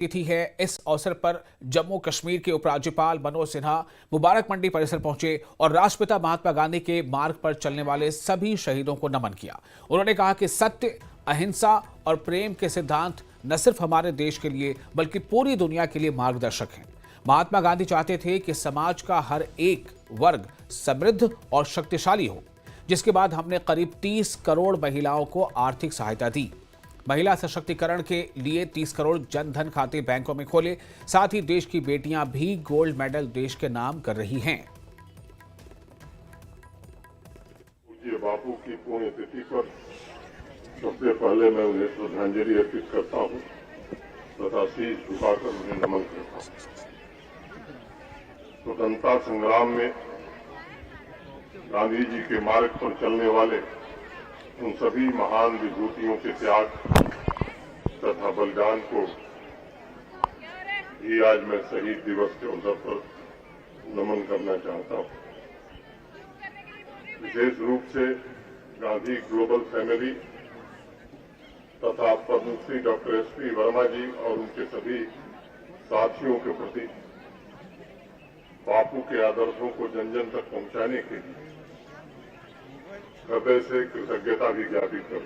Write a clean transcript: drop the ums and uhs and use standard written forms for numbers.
तिथि है। इस अवसर पर जम्मू कश्मीर के उपराज्यपाल मनोज सिन्हा मुबारक मंडी परिसर पहुंचे और राष्ट्रपिता महात्मा गांधी के मार्ग पर चलने वाले सभी शहीदों को नमन किया। उन्होंने कहा कि सत्य, अहिंसा और प्रेम के सिद्धांत न सिर्फ हमारे देश के लिए बल्कि पूरी दुनिया के लिए मार्गदर्शक हैं। महात्मा गांधी चाहते थे कि समाज का हर एक वर्ग समृद्ध और शक्तिशाली हो, जिसके बाद हमने करीब 30 करोड़ महिलाओं को आर्थिक सहायता दी। महिला सशक्तिकरण के लिए 30 करोड़ जनधन खाते बैंकों में खोले। साथ ही देश की बेटियां भी गोल्ड मेडल देश के नाम कर रही हैं। पूज्य बापू की पुण्यतिथि पर सबसे पहले मैं उन्हें श्रद्धांजलि अर्पित करता हूं तथा शीश झुकाकर उन्हें नमन करता हूं। स्वतंत्रता संग्राम में गांधी जी के मार्ग पर चलने वाले उन सभी महान विभूतियों के त्याग तथा बलिदान को भी आज मैं शहीद दिवस के अवसर पर नमन करना चाहता हूं। विशेष रूप से गांधी ग्लोबल फैमिली तथा पद्मश्री डॉक्टर एस.पी. वर्मा जी और उनके सभी साथियों के प्रति बापू के आदर्शों को जन जन तक पहुंचाने के लिए हृदय से कृतज्ञता भी ज्ञापित करता हूं।